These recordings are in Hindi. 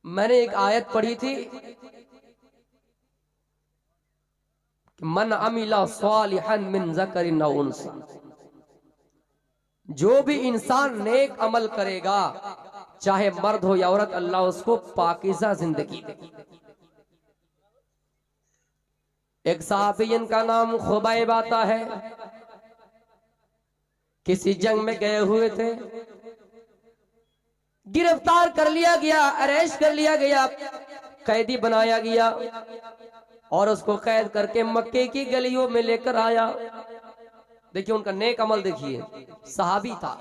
मैंने एक आयत पढ़ी थी कि मन अमिला सालिहन मिन ज़करिन औ उन्सा, जो भी इंसान नेक अमल करेगा चाहे मर्द हो या औरत, अल्लाह उसको पाकीज़ा जिंदगी दे। एक सहाबी जिनका नाम खुबैब आता है, किसी जंग में गए हुए थे, गिरफ्तार कर लिया गया, अरेस्ट कर लिया गया, कैदी बनाया गया और उसको कैद करके मक्के की गलियों में लेकर आया। देखिए उनका नेक अमल, देखिए सहाबी था,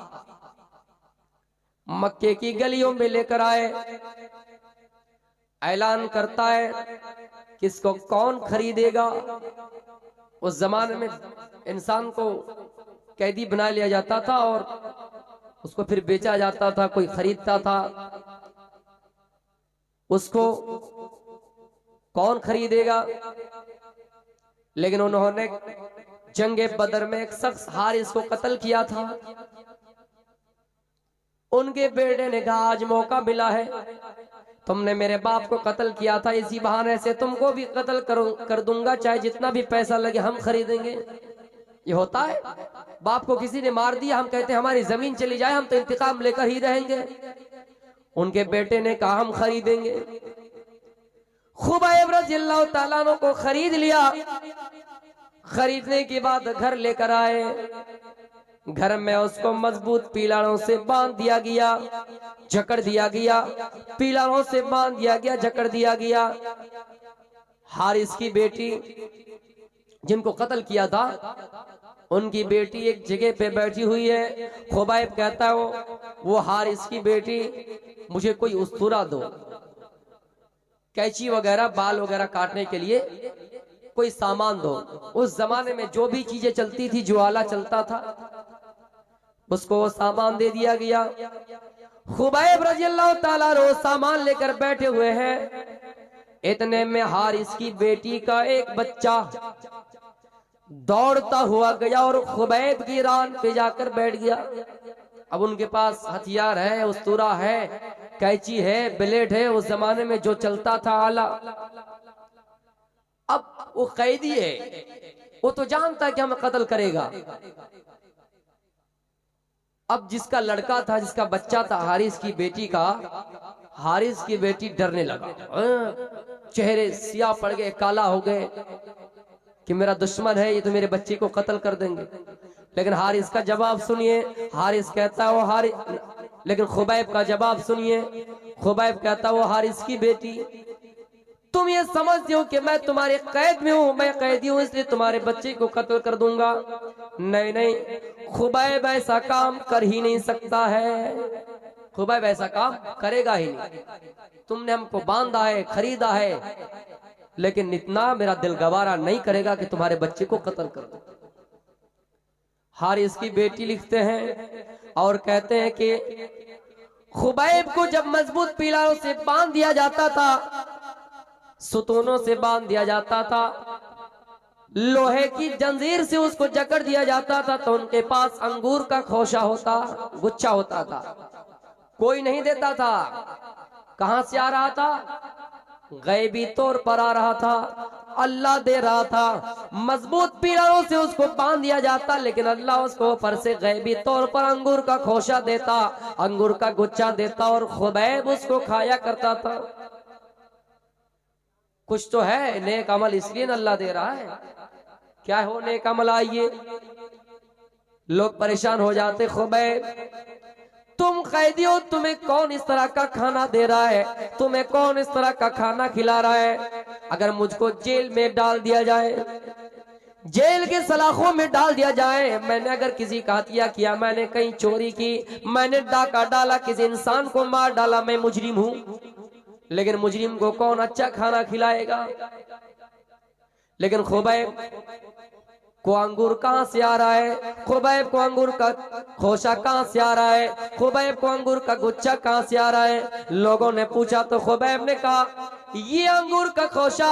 मक्के की गलियों में लेकर आए, ऐलान करता है किसको कौन खरीदेगा। उस जमाने में इंसान को कैदी बना लिया जाता था और उसको फिर बेचा जाता था, कोई खरीदता था, उसको कौन खरीदेगा। लेकिन उन्होंने जंगे बदर में एक शख्स हारिस को कत्ल किया था। उनके बेटे ने कहा आज मौका मिला है, तुमने मेरे बाप को कत्ल किया था, इसी बहाने से तुमको भी कत्ल कर दूंगा, चाहे जितना भी पैसा लगे हम खरीदेंगे। ये होता है, बाप को किसी ने मार दिया, हम कहते हैं हमारी जमीन चली जाए, हम तो इंतकाम लेकर ही रहेंगे। उनके बेटे ने कहा हम खरीदेंगे। खुबैब रज़ियल्लाहु ताला अन्हु को खरीद लिया। खरीदने के बाद घर लेकर आए, घर में उसको मजबूत पीलारों से बांध दिया गया, जकड़ दिया गया, पीलारों से बांध दिया गया, जकड़ दिया गया। हारिस की बेटी जिनको कत्ल किया था, उनकी बेटी एक जगह पे बैठी हुई है। खुबैब कहता है वो हारिस की बेटी, मुझे कोई उस्तूरा दो, कैंची वगैरह, बाल वगैरह काटने के लिए कोई सामान दो। उस जमाने में जो भी चीजें चलती थी, ज्वाला चलता था, उसको वो सामान दे दिया गया। खुबैब रज़ियल्लाहु ताला अन्हु सामान लेकर बैठे हुए हैं। इतने में हारिस की बेटी का एक बच्चा दौड़ता हुआ गया और खुबैब की रान पे जाकर बैठ गया। अब उनके पास हथियार है, उस्तूरा है, कैंची है, ब्लेड है, उस जमाने में जो चलता था आला। अब वो कैदी है, वो तो जानता है कि हमें कत्ल करेगा। अब जिसका लड़का था, जिसका बच्चा था हारिस की बेटी का, हारिस की बेटी डरने लगा, चेहरे सियाह पड़ गए, काला हो गए कि मेरा दुश्मन है, ये तो मेरे बच्चे को कत्ल कर देंगे। लेकिन हारिस का जवाब सुनिए। हारिस कहता है वो हारिस, लेकिन खुबैब का जवाब सुनिए। खुबैब कहता है वो हारिस की बेटी, तुम ये समझते हो कि मैं तुम्हारे कैद में हूं, मैं कैदी हूं इसलिए तुम्हारे बच्चे को कत्ल कर दूंगा। नहीं नहीं, खुबैब ऐसा काम कर ही नहीं सकता है, खुबैब ऐसा काम करेगा ही नहीं। तुमने हमको बांधा है, खरीदा है, लेकिन इतना मेरा दिल गवारा नहीं करेगा कि तुम्हारे बच्चे को कत्ल कर दो। हारिस की बेटी लिखते हैं और कहते हैं कि खुबैब को जब मजबूत पीलारों से बांध दिया जाता था, सुतूनों से बांध दिया जाता था, लोहे की जंजीर से उसको जकड़ दिया जाता था, तो उनके पास अंगूर का खोशा होता, गुच्छा होता था, कोई नहीं देता था। कहां से आ रहा था? गैबी तौर पर आ रहा था, अल्लाह दे रहा था। मजबूत पीलारों से उसको बांध दिया जाता, लेकिन अल्लाह उसको ऊपर से गैबी तौर पर अंगूर का खोशा देता, अंगूर का गुच्छा देता और खुबैब उसको खाया करता था। कुछ तो है नेक अमल, इसलिए अल्लाह दे रहा है। क्या हो नेक अमल? आइए, लोग परेशान हो जाते, खुबैब तुम कैदी हो, तुम्हें कौन इस तरह का खाना दे रहा है, तुम्हें कौन इस तरह का खाना खिला रहा है? अगर मुझको जेल में डाल दिया जाए, जेल के सलाखों में डाल दिया जाए, मैंने अगर किसी का हत्या किया, मैंने कहीं चोरी की, मैंने डाका डाला, किसी इंसान को मार डाला, मैं मुजरिम हूं, लेकिन मुजरिम को कौन अच्छा खाना खिलाएगा? लेकिन खुबैब को अंगूर कहां से आ रहा है, खुबैब को अंगूर का खोशा कहां से आ रहा है, खुबैब को अंगूर का गुच्छा कहां से आ रहा है। लोगों ने पूछा तो खुबैब ने कहा ये अंगूर का खोशा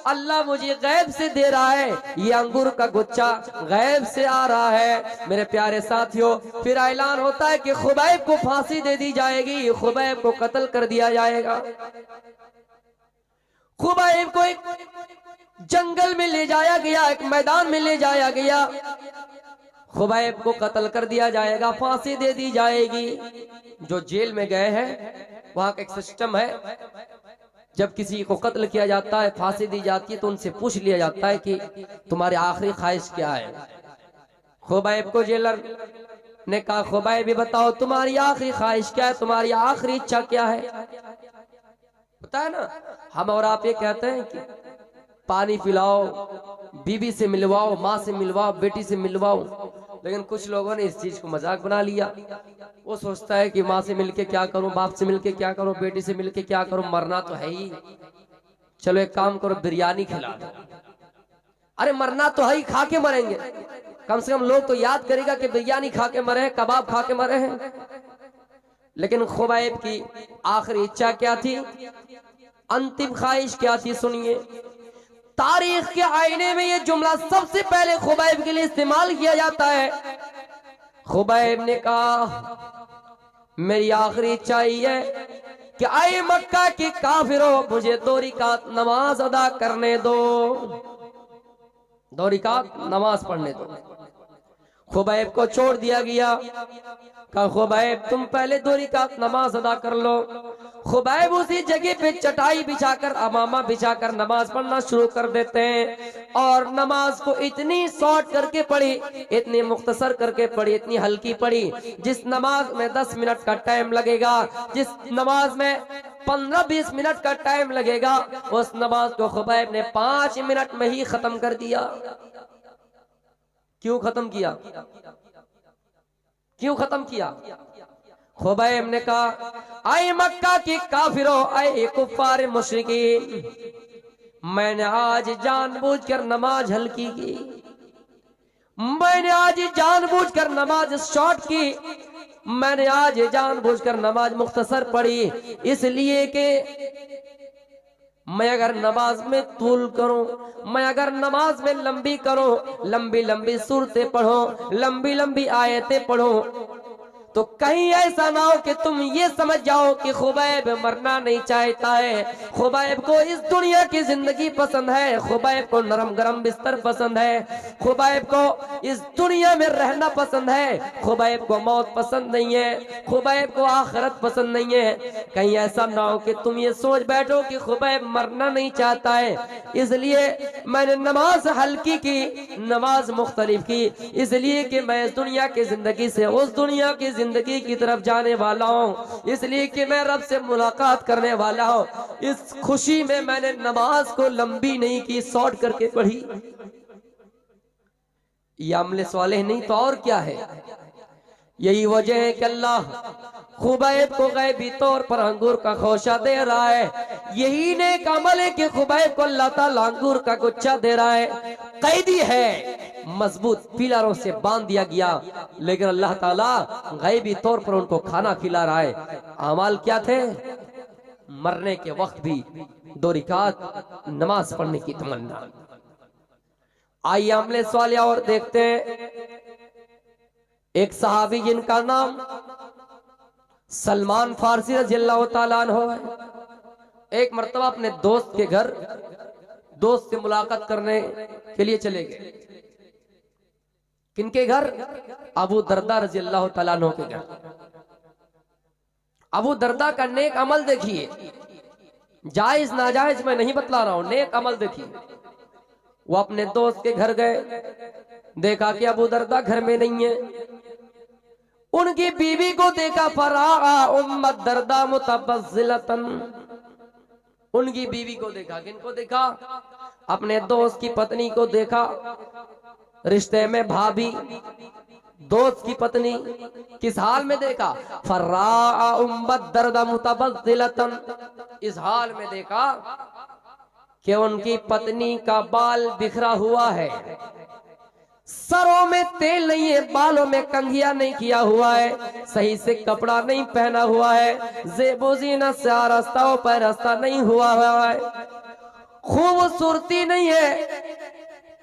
अल्लाह मुझे गैब से दे रहा है, ये अंगूर का गुच्छा गैब से आ रहा है। मेरे प्यारे साथियों, फिर ऐलान होता है कि खुबैब को फांसी दे दी जाएगी, खुबैब को कत्ल कर दिया जाएगा। खुबैब को एक जंगल में ले जाया गया, एक मैदान में ले जाया गया, खुबैब को कत्ल कर दिया जाएगा, फांसी दे दी जाएगी। जो जेल में गए हैं वहां का एक सिस्टम है, जब किसी को कत्ल किया जाता है, फांसी दी जाती है, तो उनसे पूछ लिया जाता है कि तुम्हारी आखिरी ख्वाहिश क्या है। खुबैब को जेलर ने कहा खुबैब भी बताओ तुम्हारी आखिरी ख्वाहिश क्या है, तुम्हारी आखिरी इच्छा क्या है। पता है ना, हम और आप ये कहते हैं कि पानी पिलाओ, बीबी से मिलवाओ, माँ से मिलवाओ, बेटी से मिलवाओ, लेकिन कुछ लोगों ने इस चीज को मजाक बना लिया। वो सोचता है कि माँ से मिलके क्या करूं, बाप से मिलके क्या करूं, बेटी से मिलके क्या करूं, मरना तो है ही, चलो एक काम करो बिरयानी खिला दो। अरे मरना तो है ही, खा के मरेंगे, कम से कम लोग तो याद करेगा कि बिरयानी खा के मरे हैं, कबाब खा के मरे हैं। लेकिन खुबैब की आखिरी इच्छा क्या थी, अंतिम ख्वाहिश क्या थी, सुनिए। तारीख के आईने में ये जुमला सबसे पहले खुबैब के लिए इस्तेमाल किया जाता है। खुबैब ने कहा मेरी आखिरी इच्छा ही है कि आए मक्का के काफिरों, मुझे 2 रकात नमाज अदा करने दो, 2 रकात नमाज पढ़ने दो। खुबैब को छोड़ दिया गया, कहा खुबैब तुम पहले 2 रकात नमाज अदा कर लो। खुबैब उसी जगह पे चटाई बिछाकर, अमामा बिछाकर नमाज पढ़ना शुरू कर देते हैं, और नमाज को इतनी शॉर्ट करके पढ़ी, इतनी मुख्तसर करके पढ़ी, इतनी हल्की पढ़ी, जिस नमाज में 10 मिनट का टाइम लगेगा, जिस नमाज में 15-20 मिनट का टाइम लगेगा, उस नमाज को खुबैब ने 5 मिनट में ही खत्म कर दिया। क्यों खत्म किया, क्यों खत्म किया? खुबैब ने कहा आए मक्का के काफिरों, आए कुफ्फार मुशरिकीन, मैंने आज जानबूझकर नमाज हल्की की, मैंने आज जानबूझकर नमाज शॉर्ट की, मैंने आज जानबूझकर नमाज मुख्तसर पढ़ी, इसलिए कि मैं अगर नमाज में तूल करूं, मैं अगर नमाज में लंबी करूं, लंबी लंबी सूरतें पढ़ो, लंबी लंबी आयतें पढ़ो, तो कहीं ऐसा ना हो कि तुम ये समझ जाओ कि खुबैब मरना नहीं चाहता है, खुबैब को इस दुनिया की जिंदगी पसंद है, खुबैब को नरम गरम बिस्तर पसंद है, खुबैब को इस दुनिया में रहना पसंद है, खुबैब को मौत पसंद नहीं है, खुबैब को आखिरत पसंद नहीं है। कहीं ऐसा ना हो कि तुम ये सोच बैठो कि खुबैब मरना नहीं चाहता है, इसलिए मैंने नमाज हल्की की, नमाज मुख्तलिफ की, इसलिए कि मैं इस दुनिया की जिंदगी से उस दुनिया की जिंदगी की तरफ जाने वाला हूँ, इसलिए कि मैं रब से मुलाकात करने वाला हूँ। इस खुशी में मैंने नमाज को लंबी नहीं की, शॉर्ट करके पढ़ी। ये अमले स्वालेह नहीं तो और क्या है। यही वजह है कि अल्लाह खुबैब को गैबी तौर पर अंगूर का खोशा दे रहा है। यही नेक अमल है कि खुबैब को अल्लाह ताला अंगूर का गुच्छा दे रहा है। कैदी है, मजबूत पिलरों से बांध दिया गया, लेकिन अल्लाह ताला गैबी तौर पर उनको खाना खिला रहा है। अमाल क्या थे? मरने के वक्त भी 2 रकात नमाज पढ़ने की तमन्ना। आइए अमले सवाल और देखते हैं। एक सहाबी जिनका नाम सलमान फारसी रज़ियल्लाहु ताला अन्हु है, एक मर्तबा अपने दोस्त के घर दोस्त से मुलाकात करने के लिए चले गए। किनके घर? अबू दरदा रज़ियल्लाहु ताला अन्हु के घर। अबू दरदा का नेक अमल देखिए, जायज नाजायज मैं नहीं बतला रहा हूं, नेक अमल देखिए। वो अपने दोस्त के घर गए, देखा कि अबू दरदा घर में नहीं है। उनकी बीवी को देखा, फराआ उम्मत दरदा मुतबस्सिलतन, उनकी बीवी को देखा। किनको देखा? अपने दोस्त की पत्नी को देखा, रिश्ते में भाभी, दोस्त की पत्नी। किस हाल में देखा? फराआ उम्मत दरदा मुतबस्सिलतन, इस हाल में देखा कि उनकी पत्नी का बाल बिखरा हुआ है, सरों में तेल नहीं है, बालों में कंघिया नहीं किया हुआ है, सही से कपड़ा नहीं पहना हुआ है, ज़ेबो ज़ीनत से रास्ताओं पर रास्ता नहीं हुआ है, खूबसूरती नहीं है,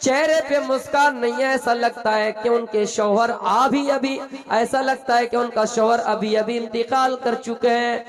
चेहरे पे मुस्कान नहीं है। ऐसा लगता है कि उनके शौहर अभी ऐसा लगता है कि उनका शौहर अभी इंतकाल कर चुके हैं।